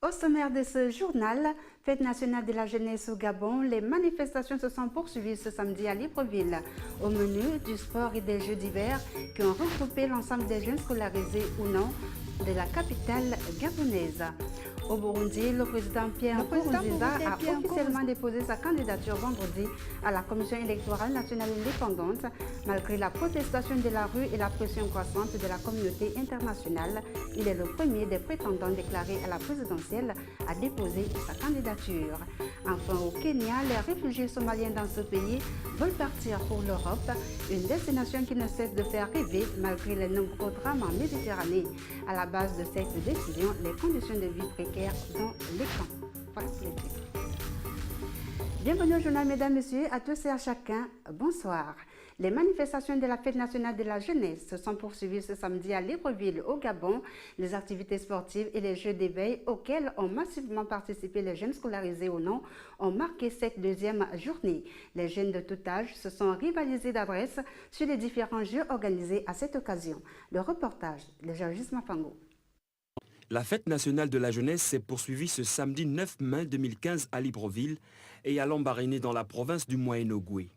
Au sommaire de ce journal, Fête nationale de la jeunesse au Gabon, les manifestations se sont poursuivies ce samedi à Libreville. Au menu, du sport et des jeux d'hiver qui ont regroupé l'ensemble des jeunes scolarisés ou non de la capitale gabonaise. Au Burundi, le président Pierre Nkurunziza a officiellement déposé sa candidature vendredi à la Commission électorale nationale indépendante, malgré la protestation de la rue et la pression croissante de la communauté internationale. Il est le premier des prétendants déclarés à la présidentielle à déposer sa candidature. Enfin, au Kenya, les réfugiés somaliens dans ce pays veulent partir pour l'Europe, une destination qui ne cesse de faire rêver malgré les nombreux drames en Méditerranée. À la base de cette décision, les conditions de vie précaires dans les camps. Voilà pour les titres. Bienvenue au journal, mesdames, messieurs, à tous et à chacun. Bonsoir. Les manifestations de la Fête nationale de la jeunesse se sont poursuivies ce samedi à Libreville, au Gabon. Les activités sportives et les jeux d'éveil auxquels ont massivement participé les jeunes scolarisés ou non ont marqué cette deuxième journée. Les jeunes de tout âge se sont rivalisés d'adresse sur les différents jeux organisés à cette occasion. Le reportage de Georges Mafango. La Fête nationale de la jeunesse s'est poursuivie ce samedi 9 mai 2015 à Libreville et à Lambaréné dans la province du Moyen-Ogooué,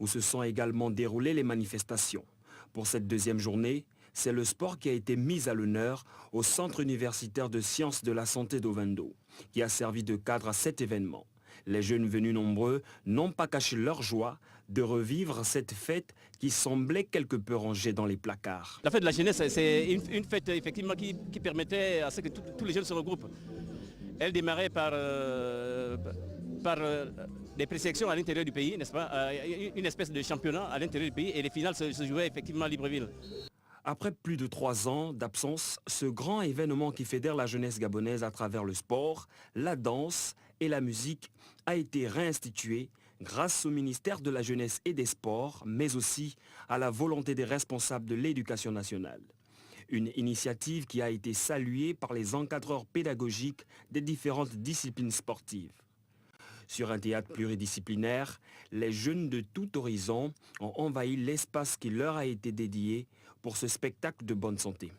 où se sont également déroulées les manifestations. Pour cette deuxième journée, c'est le sport qui a été mis à l'honneur au Centre universitaire de sciences de la santé d'Ovendo, qui a servi de cadre à cet événement. Les jeunes venus nombreux n'ont pas caché leur joie de revivre cette fête qui semblait quelque peu rangée dans les placards. La fête de la jeunesse, c'est une fête effectivement qui permettait à ce que tous les jeunes se regroupent. Elle démarrait par des présélections à l'intérieur du pays, n'est-ce pas, une espèce de championnat à l'intérieur du pays, et les finales se jouaient effectivement à Libreville. Après plus de 3 ans d'absence, ce grand événement qui fédère la jeunesse gabonaise à travers le sport, la danse et la musique a été réinstitué grâce au ministère de la Jeunesse et des Sports, mais aussi à la volonté des responsables de l'éducation nationale. Une initiative qui a été saluée par les encadreurs pédagogiques des différentes disciplines sportives. Sur un théâtre pluridisciplinaire, les jeunes de tout horizon ont envahi l'espace qui leur a été dédié pour ce spectacle de bonne santé.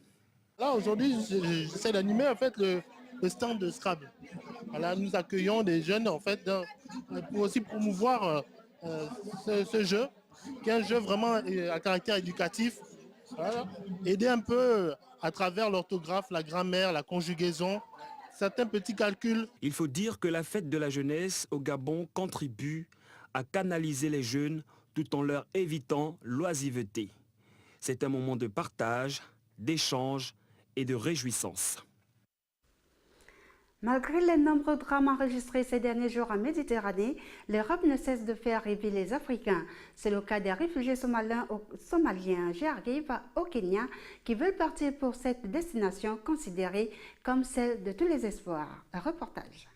Là, aujourd'hui, j'essaie d'animer en fait le stand de Scrabble. Voilà, nous accueillons des jeunes en fait pour aussi promouvoir ce jeu, qui est un jeu vraiment à caractère éducatif. Voilà. Aider un peu à travers l'orthographe, la grammaire, la conjugaison, certains petits calculs. Il faut dire que la fête de la jeunesse au Gabon contribue à canaliser les jeunes tout en leur évitant l'oisiveté. C'est un moment de partage, d'échange et de réjouissance. Malgré les nombreux drames enregistrés ces derniers jours en Méditerranée, l'Europe ne cesse de faire rêver les Africains. C'est le cas des réfugiés somaliens qui arrivent au Kenya, qui veulent partir pour cette destination considérée comme celle de tous les espoirs. Un reportage.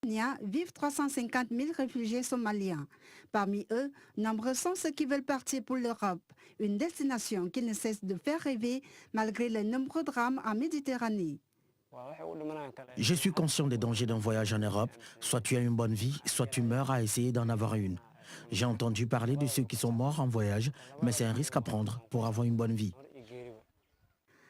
Au Kenya vivent 350 000 réfugiés somaliens. Parmi eux, nombreux sont ceux qui veulent partir pour l'Europe, une destination qui ne cesse de faire rêver malgré les nombreux drames en Méditerranée. Je suis conscient des dangers d'un voyage en Europe. Soit tu as une bonne vie, soit tu meurs à essayer d'en avoir une. J'ai entendu parler de ceux qui sont morts en voyage, mais c'est un risque à prendre pour avoir une bonne vie.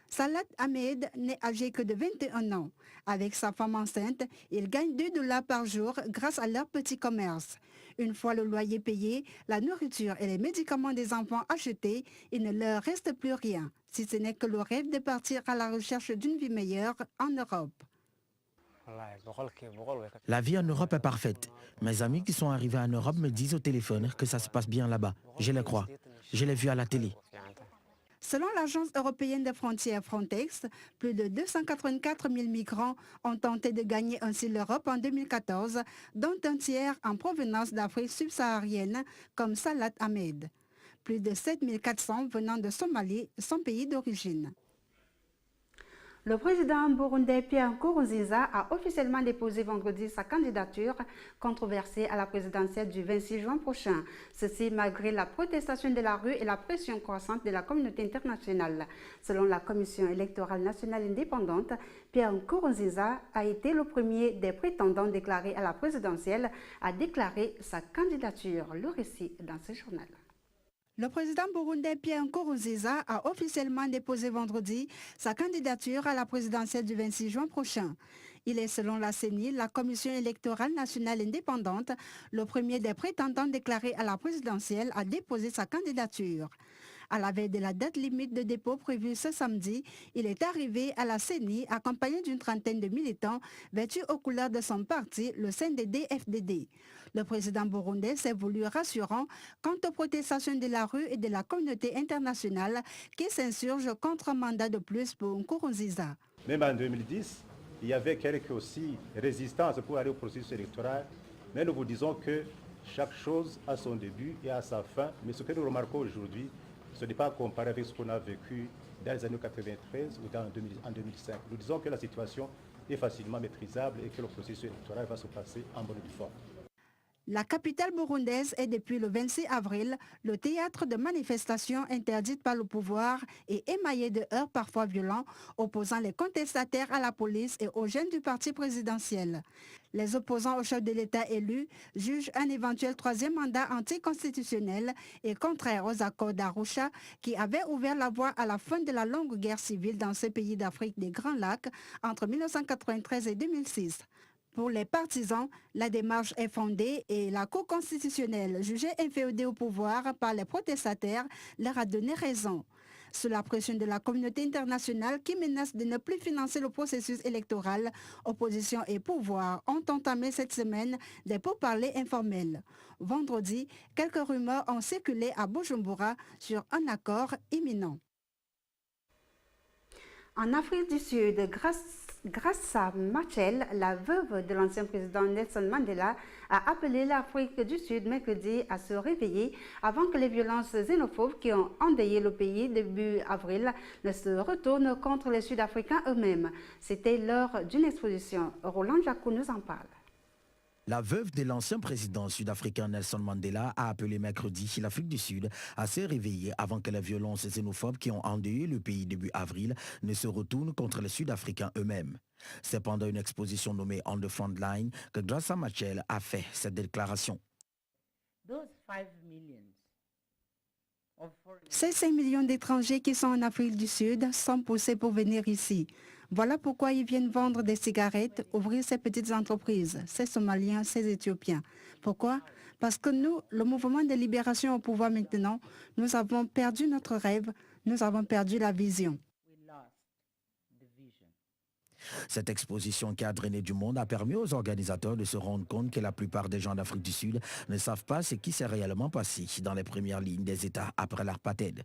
Salat Ahmed n'est âgé que de 21 ans. Avec sa femme enceinte, il gagne $2 par jour grâce à leur petit commerce. Une fois le loyer payé, la nourriture et les médicaments des enfants achetés, il ne leur reste plus rien, si ce n'est que le rêve de partir à la recherche d'une vie meilleure en Europe. La vie en Europe est parfaite. Mes amis qui sont arrivés en Europe me disent au téléphone que ça se passe bien là-bas. Je les crois. Je l'ai vu à la télé. Selon l'Agence européenne des frontières Frontex, plus de 284 000 migrants ont tenté de gagner ainsi l'Europe en 2014, dont un tiers en provenance d'Afrique subsaharienne, comme Salat Ahmed. Plus de 7 400 venant de Somalie, son pays d'origine. Le président burundais Pierre Nkurunziza a officiellement déposé vendredi sa candidature controversée à la présidentielle du 26 juin prochain. Ceci malgré la protestation de la rue et la pression croissante de la communauté internationale. Selon la Commission électorale nationale indépendante, Pierre Nkurunziza a été le premier des prétendants déclarés à la présidentielle à déclarer sa candidature. Le récit dans ce journal. Le président burundais Pierre Nkurunziza a officiellement déposé vendredi sa candidature à la présidentielle du 26 juin prochain. Il est, selon la CENI, la Commission électorale nationale indépendante, le premier des prétendants déclarés à la présidentielle à déposer sa candidature. À la veille de la date limite de dépôt prévue ce samedi, il est arrivé à la CENI accompagné d'une trentaine de militants vêtus aux couleurs de son parti, le CNDD-FDD. Le président burundais s'est voulu rassurant quant aux protestations de la rue et de la communauté internationale qui s'insurgent contre un mandat de plus pour Nkurunziza. Même en 2010, il y avait quelques aussi résistances pour aller au processus électoral, mais nous vous disons que chaque chose a son début et a sa fin. Mais ce que nous remarquons aujourd'hui, ce n'est pas comparé avec ce qu'on a vécu dans les années 93 ou en 2005. Nous disons que la situation est facilement maîtrisable et que le processus électoral va se passer en bonne et due forme. La capitale burundaise est depuis le 26 avril le théâtre de manifestations interdites par le pouvoir et émaillées de heurts parfois violents opposant les contestataires à la police et aux jeunes du parti présidentiel. Les opposants au chef de l'État élu jugent un éventuel troisième mandat anticonstitutionnel et contraire aux accords d'Arusha qui avaient ouvert la voie à la fin de la longue guerre civile dans ces pays d'Afrique des Grands Lacs entre 1993 et 2006. Pour les partisans, la démarche est fondée et la Cour constitutionnelle, jugée inféodée au pouvoir par les protestataires, leur a donné raison. Sous la pression de la communauté internationale qui menace de ne plus financer le processus électoral, opposition et pouvoir ont entamé cette semaine des pourparlers informels. Vendredi, quelques rumeurs ont circulé à Bujumbura sur un accord imminent. En Afrique du Sud, Graça Machel, la veuve de l'ancien président Nelson Mandela, a appelé l'Afrique du Sud mercredi à se réveiller avant que les violences xénophobes qui ont endeuillé le pays début avril ne se retournent contre les Sud-Africains eux-mêmes. C'était lors d'une exposition. Roland Jacou nous en parle. La veuve de l'ancien président sud-africain Nelson Mandela a appelé mercredi l'Afrique du Sud à se réveiller avant que les violences xénophobes qui ont endeuillé le pays début avril ne se retournent contre les Sud-Africains eux-mêmes. C'est pendant une exposition nommée On the Front Line que Graça Machel a fait cette déclaration. Ces 5 millions d'étrangers qui sont en Afrique du Sud sont poussés pour venir ici. Voilà pourquoi ils viennent vendre des cigarettes, ouvrir ces petites entreprises, ces Somaliens, ces Éthiopiens. Pourquoi? Parce que nous, le mouvement de libération au pouvoir maintenant, nous avons perdu notre rêve, nous avons perdu la vision. Cette exposition qui a drainé du monde a permis aux organisateurs de se rendre compte que la plupart des gens d'Afrique du Sud ne savent pas ce qui s'est réellement passé dans les premières lignes des États après l'apartheid.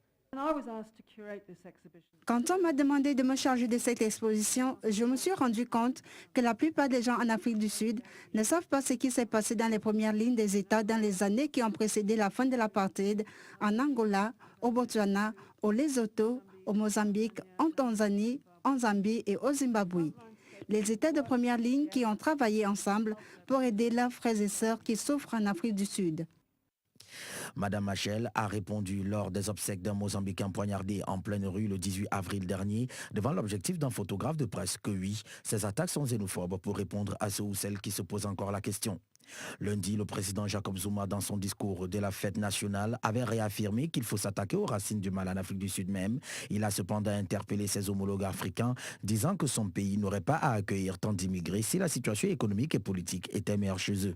Quand on m'a demandé de me charger de cette exposition, je me suis rendu compte que la plupart des gens en Afrique du Sud ne savent pas ce qui s'est passé dans les premières lignes des États dans les années qui ont précédé la fin de l'apartheid en Angola, au Botswana, au Lesotho, au Mozambique, en Tanzanie, en Zambie et au Zimbabwe. Les États de première ligne qui ont travaillé ensemble pour aider leurs frères et sœurs qui souffrent en Afrique du Sud. Madame Machel a répondu lors des obsèques d'un Mozambicain poignardé en pleine rue le 18 avril dernier devant l'objectif d'un photographe de presse que oui, ces attaques sont xénophobes pour répondre à ceux ou celles qui se posent encore la question. Lundi, le président Jacob Zuma, dans son discours de la fête nationale, avait réaffirmé qu'il faut s'attaquer aux racines du mal en Afrique du Sud même. Il a cependant interpellé ses homologues africains, disant que son pays n'aurait pas à accueillir tant d'immigrés si la situation économique et politique était meilleure chez eux.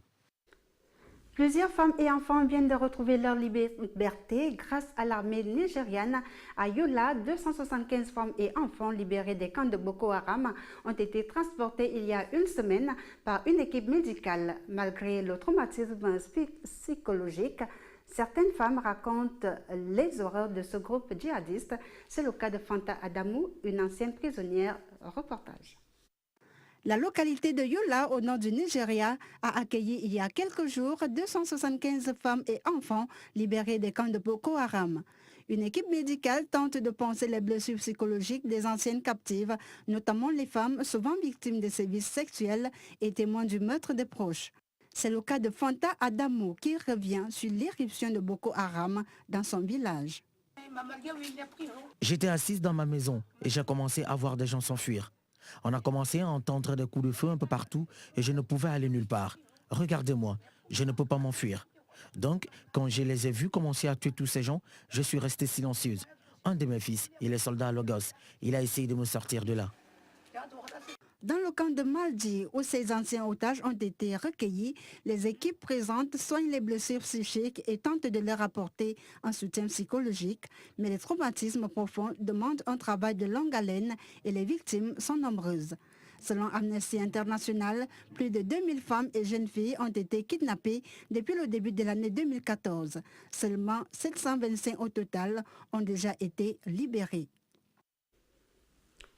Plusieurs femmes et enfants viennent de retrouver leur liberté grâce à l'armée nigériane. À Yola, 275 femmes et enfants libérés des camps de Boko Haram ont été transportés il y a une semaine par une équipe médicale. Malgré le traumatisme psychologique, certaines femmes racontent les horreurs de ce groupe djihadiste. C'est le cas de Fanta Adamou, une ancienne prisonnière. Reportage. La localité de Yola, au nord du Nigeria, a accueilli il y a quelques jours 275 femmes et enfants libérés des camps de Boko Haram. Une équipe médicale tente de panser les blessures psychologiques des anciennes captives, notamment les femmes souvent victimes de sévices sexuels et témoins du meurtre des proches. C'est le cas de Fanta Adamou qui revient sur l'irruption de Boko Haram dans son village. J'étais assise dans ma maison et j'ai commencé à voir des gens s'enfuir. On a commencé à entendre des coups de feu un peu partout et je ne pouvais aller nulle part. Regardez-moi, je ne peux pas m'enfuir. Donc, quand je les ai vus commencer à tuer tous ces gens, je suis restée silencieuse. Un de mes fils, il est soldat à Lagos. Il a essayé de me sortir de là. Dans le camp de Maldi, où ces anciens otages ont été recueillis, les équipes présentes soignent les blessures psychiques et tentent de leur apporter un soutien psychologique. Mais les traumatismes profonds demandent un travail de longue haleine et les victimes sont nombreuses. Selon Amnesty International, plus de 2000 femmes et jeunes filles ont été kidnappées depuis le début de l'année 2014. Seulement 725 au total ont déjà été libérées.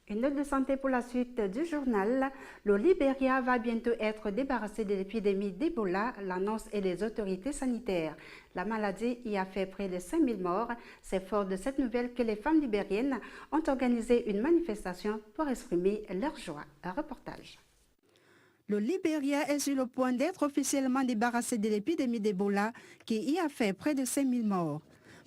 Une note de santé pour la suite du journal. Le Libéria va bientôt être débarrassé de l'épidémie d'Ebola, l'annonce et les autorités sanitaires. La maladie y a fait près de 5000 morts. C'est fort de cette nouvelle que les femmes libériennes ont organisé une manifestation pour exprimer leur joie. Un reportage. Le Libéria est sur le point d'être officiellement débarrassé de l'épidémie d'Ebola qui y a fait près de 5000 morts.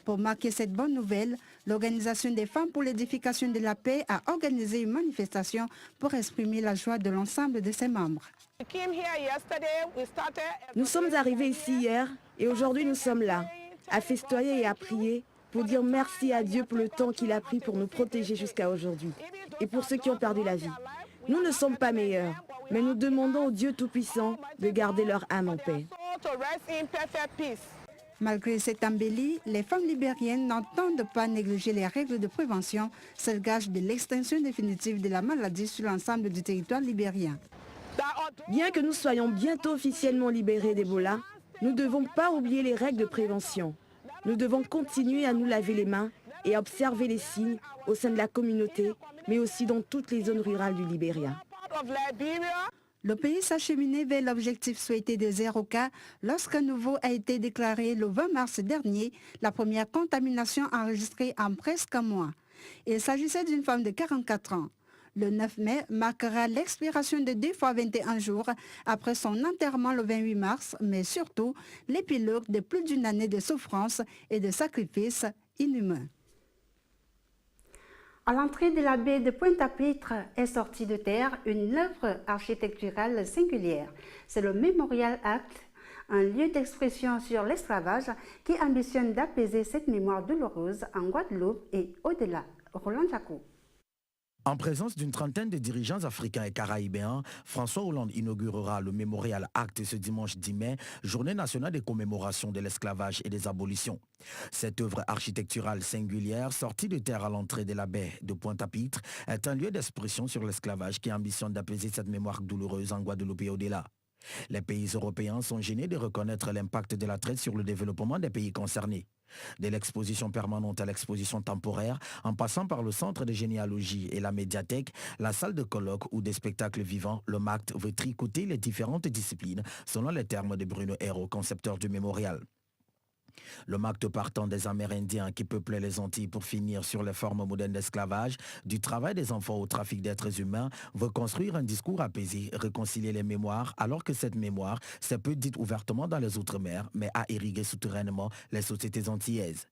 Pour marquer cette bonne nouvelle, l'Organisation des femmes pour l'édification de la paix a organisé une manifestation pour exprimer la joie de l'ensemble de ses membres. Nous sommes arrivés ici hier et aujourd'hui nous sommes là, à festoyer et à prier pour dire merci à Dieu pour le temps qu'il a pris pour nous protéger jusqu'à aujourd'hui et pour ceux qui ont perdu la vie. Nous ne sommes pas meilleurs, mais nous demandons au Dieu Tout-Puissant de garder leur âme en paix. Malgré cette embellie, les femmes libériennes n'entendent pas négliger les règles de prévention, seul gage de l'extinction définitive de la maladie sur l'ensemble du territoire libérien. Bien que nous soyons bientôt officiellement libérés d'Ebola, nous ne devons pas oublier les règles de prévention. Nous devons continuer à nous laver les mains et à observer les signes au sein de la communauté, mais aussi dans toutes les zones rurales du Libéria. Le pays s'acheminait vers l'objectif souhaité de 0 cas lorsqu'à nouveau a été déclaré le 20 mars dernier la première contamination enregistrée en presque un mois. Il s'agissait d'une femme de 44 ans. Le 9 mai marquera l'expiration de 2 fois 21 jours après son enterrement le 28 mars, mais surtout l'épilogue de plus d'une année de souffrance et de sacrifices inhumains. À l'entrée de la baie de Pointe-à-Pitre est sortie de terre une œuvre architecturale singulière. C'est le Memorial Act, un lieu d'expression sur l'esclavage qui ambitionne d'apaiser cette mémoire douloureuse en Guadeloupe et au-delà. Roland Jacot. En présence d'une trentaine de dirigeants africains et caraïbéens, François Hollande inaugurera le Memorial Act ce dimanche 10 mai, journée nationale des commémorations de l'esclavage et des abolitions. Cette œuvre architecturale singulière, sortie de terre à l'entrée de la baie de Pointe-à-Pitre, est un lieu d'expression sur l'esclavage qui ambitionne d'apaiser cette mémoire douloureuse en Guadeloupe et au-delà. Les pays européens sont gênés de reconnaître l'impact de la traite sur le développement des pays concernés. De l'exposition permanente à l'exposition temporaire, en passant par le centre de généalogie et la médiathèque, la salle de colloque ou des spectacles vivants, le MACT veut tricoter les différentes disciplines selon les termes de Bruno Hérault, concepteur du mémorial. Le MACT partant des Amérindiens qui peuplaient les Antilles pour finir sur les formes modernes d'esclavage, du travail des enfants au trafic d'êtres humains, veut construire un discours apaisé, réconcilier les mémoires, alors que cette mémoire s'est peu dite ouvertement dans les Outre-mer, mais a irrigué souterrainement les sociétés antillaises.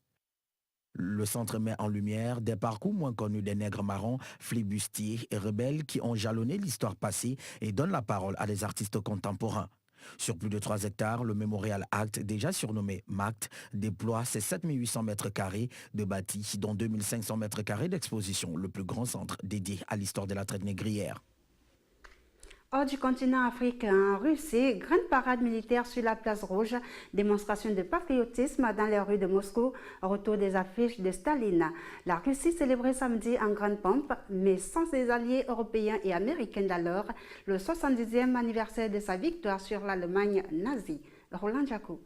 Le centre met en lumière des parcours moins connus des nègres marrons, flibustiers et rebelles qui ont jalonné l'histoire passée et donnent la parole à des artistes contemporains. Sur plus de 3 hectares, le Memorial Act, déjà surnommé MACT, déploie ses 7800 mètres carrés de bâti, dont 2500 mètres carrés d'exposition, le plus grand centre dédié à l'histoire de la traite négrière. Hors du continent africain, en Russie, grande parade militaire sur la place rouge, démonstration de patriotisme dans les rues de Moscou, retour des affiches de Staline. La Russie célébrait samedi en grande pompe, mais sans ses alliés européens et américains d'alors, le 70e anniversaire de sa victoire sur l'Allemagne nazie. Roland Jacot.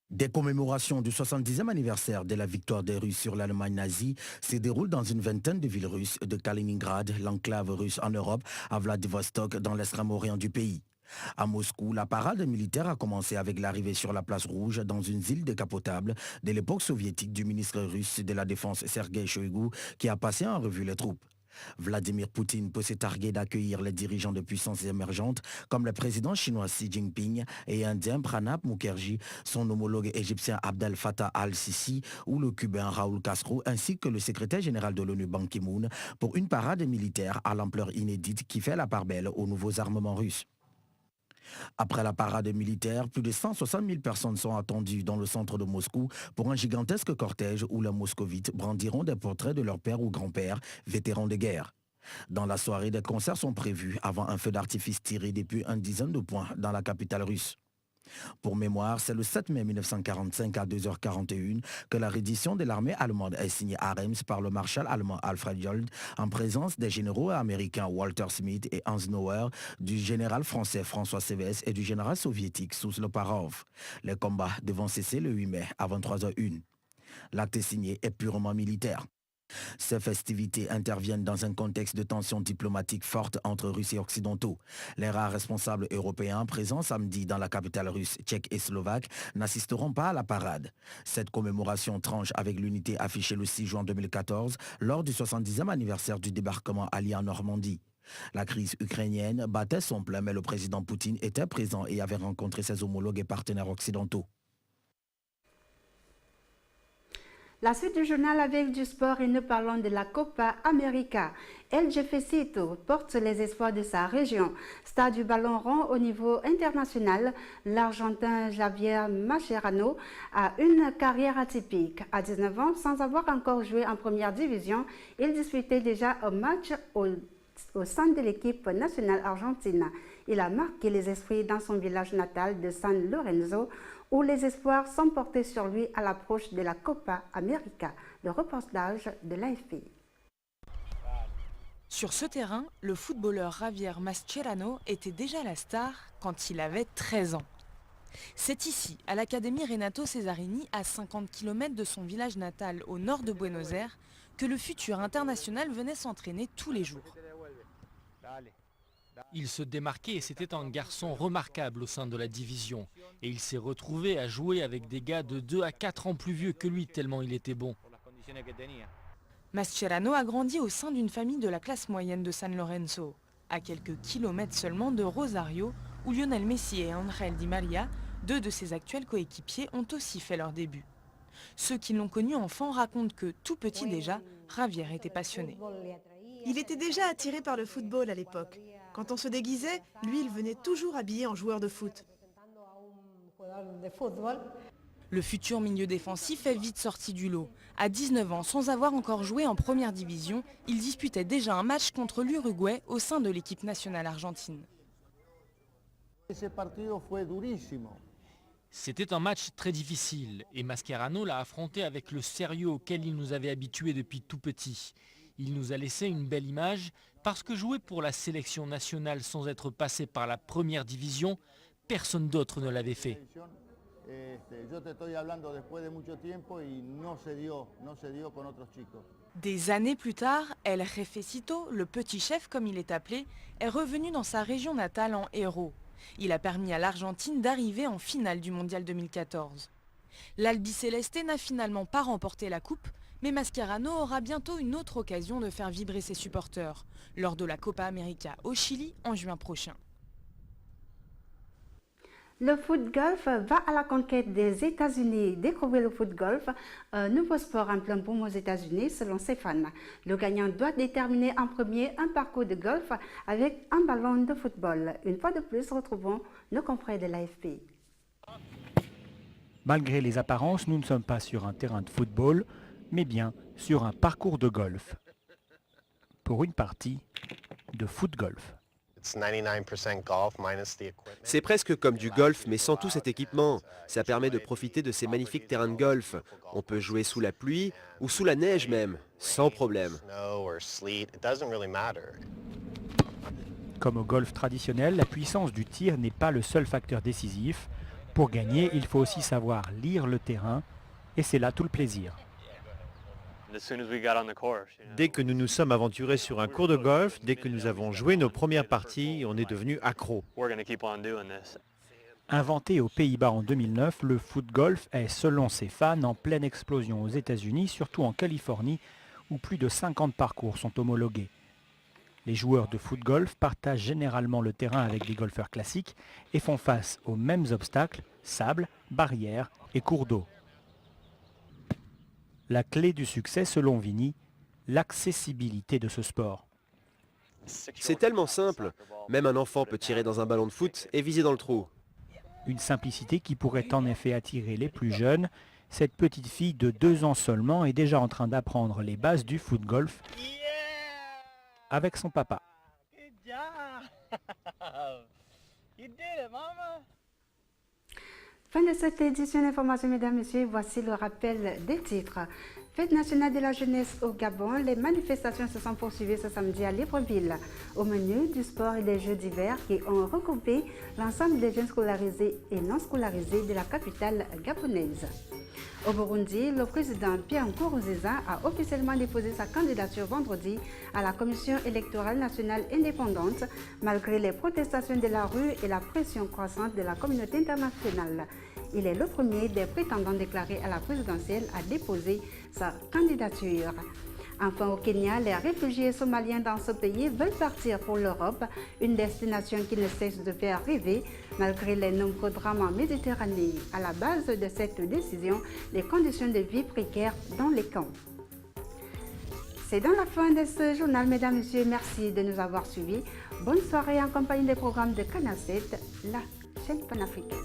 Des commémorations du 70e anniversaire de la victoire des Russes sur l'Allemagne nazie se déroulent dans une vingtaine de villes russes, de Kaliningrad, l'enclave russe en Europe, à Vladivostok, dans l'extrême-orient du pays. À Moscou, la parade militaire a commencé avec l'arrivée sur la place rouge dans une île décapotable de l'époque soviétique du ministre russe de la Défense Sergei Shoigu qui a passé en revue les troupes. Vladimir Poutine peut se targuer d'accueillir les dirigeants de puissances émergentes comme le président chinois Xi Jinping et indien Pranab Mukherjee, son homologue égyptien Abdel Fattah al-Sisi ou le cubain Raúl Castro ainsi que le secrétaire général de l'ONU Ban Ki-moon pour une parade militaire à l'ampleur inédite qui fait la part belle aux nouveaux armements russes. Après la parade militaire, plus de 160 000 personnes sont attendues dans le centre de Moscou pour un gigantesque cortège où les moscovites brandiront des portraits de leur père ou grand-père, vétérans de guerre. Dans la soirée, des concerts sont prévus avant un feu d'artifice tiré depuis une dizaine de points dans la capitale russe. Pour mémoire, c'est le 7 mai 1945 à 2h41 que la reddition de l'armée allemande est signée à Reims par le maréchal allemand Alfred Jold en présence des généraux américains Walter Smith et Hans Nauer, du général français François Cévès et du général soviétique Sous Loparov. Les combats devront cesser le 8 mai à 23h01. L'acte signé est purement militaire. Ces festivités interviennent dans un contexte de tensions diplomatiques fortes entre Russes et Occidentaux. Les rares responsables européens présents samedi dans la capitale russe, tchèque et slovaque n'assisteront pas à la parade. Cette commémoration tranche avec l'unité affichée le 6 juin 2014 lors du 70e anniversaire du débarquement allié en Normandie. La crise ukrainienne battait son plein, mais le président Poutine était présent et avait rencontré ses homologues et partenaires occidentaux. La suite du journal avec du sport et nous parlons de la Copa América. El Jefecito porte les espoirs de sa région. Star du ballon rond au niveau international, l'Argentin Javier Mascherano a une carrière atypique. À 19 ans, sans avoir encore joué en première division, il disputait déjà un match au sein de l'équipe nationale argentine. Il a marqué les esprits dans son village natal de San Lorenzo, où les espoirs sont portés sur lui à l'approche de la Copa América. Le reportage de l'AFP. Sur ce terrain, le footballeur Javier Mascherano était déjà la star quand il avait 13 ans. C'est ici, à l'Académie Renato Cesarini, à 50 km de son village natal au nord de Buenos Aires, que le futur international venait s'entraîner tous les jours. Il se démarquait et c'était un garçon remarquable au sein de la division. Et il s'est retrouvé à jouer avec des gars de 2 à 4 ans plus vieux que lui, tellement il était bon. Mascherano a grandi au sein d'une famille de la classe moyenne de San Lorenzo, à quelques kilomètres seulement de Rosario, où Lionel Messi et Ángel Di María, deux de ses actuels coéquipiers, ont aussi fait leur début. Ceux qui l'ont connu enfant racontent que, tout petit déjà, Javier était passionné. Il était déjà attiré par le football à l'époque. Quand on se déguisait, lui, il venait toujours habillé en joueur de foot. Le futur milieu défensif est vite sorti du lot. À 19 ans, sans avoir encore joué en première division, il disputait déjà un match contre l'Uruguay au sein de l'équipe nationale argentine. C'était un match très difficile et Mascherano l'a affronté avec le sérieux auquel il nous avait habitués depuis tout petit. Il nous a laissé une belle image parce que jouer pour la sélection nationale sans être passé par la première division, personne d'autre ne l'avait fait. Des années plus tard, El Jefecito, le petit chef comme il est appelé, est revenu dans sa région natale en héros. Il a permis à l'Argentine d'arriver en finale du Mondial 2014. L'Albiceleste n'a finalement pas remporté la coupe, mais Mascherano aura bientôt une autre occasion de faire vibrer ses supporters, lors de la Copa América au Chili en juin prochain. Le foot golf va à la conquête des États-Unis. Découvrez le foot golf, un nouveau sport en plein boom aux États-Unis selon ses fans. Le gagnant doit déterminer en premier un parcours de golf avec un ballon de football. Une fois de plus, retrouvons nos confrères de l'AFP. Malgré les apparences, nous ne sommes pas sur un terrain de football, mais bien sur un parcours de golf. Pour une partie de foot-golf. C'est presque comme du golf, mais sans tout cet équipement. Ça permet de profiter de ces magnifiques terrains de golf. On peut jouer sous la pluie ou sous la neige même, sans problème. Comme au golf traditionnel, la puissance du tir n'est pas le seul facteur décisif. Pour gagner, il faut aussi savoir lire le terrain, et c'est là tout le plaisir. Dès que nous nous sommes aventurés sur un cours de golf, dès que nous avons joué nos premières parties, on est devenus accros. Inventé aux Pays-Bas en 2009, le foot-golf est, selon ses fans, en pleine explosion aux États-Unis, surtout en Californie, où plus de 50 parcours sont homologués. Les joueurs de foot-golf partagent généralement le terrain avec des golfeurs classiques et font face aux mêmes obstacles, sable, barrières et cours d'eau. La clé du succès, selon Vinny, l'accessibilité de ce sport. C'est tellement simple. Même un enfant peut tirer dans un ballon de foot et viser dans le trou. Une simplicité qui pourrait en effet attirer les plus jeunes. Cette petite fille de 2 ans seulement est déjà en train d'apprendre les bases du foot-golf avec son papa. Fin de cette édition d'information, mesdames, messieurs, voici le rappel des titres. Fête nationale de la jeunesse au Gabon, les manifestations se sont poursuivies ce samedi à Libreville. Au menu du sport et des jeux d'hiver qui ont regroupé l'ensemble des jeunes scolarisés et non scolarisés de la capitale gabonaise. Au Burundi, le président Pierre Nkurunziza a officiellement déposé sa candidature vendredi à la Commission électorale nationale indépendante, malgré les protestations de la rue et la pression croissante de la communauté internationale. Il est le premier des prétendants déclarés à la présidentielle à déposer sa candidature. Enfin, au Kenya, les réfugiés somaliens dans ce pays veulent partir pour l'Europe, une destination qui ne cesse de faire rêver malgré les nombreux drames en Méditerranée. À la base de cette décision, les conditions de vie précaires dans les camps. C'est dans la fin de ce journal, mesdames, messieurs. Merci de nous avoir suivis. Bonne soirée en compagnie des programmes de Canal 7, la chaîne panafricaine.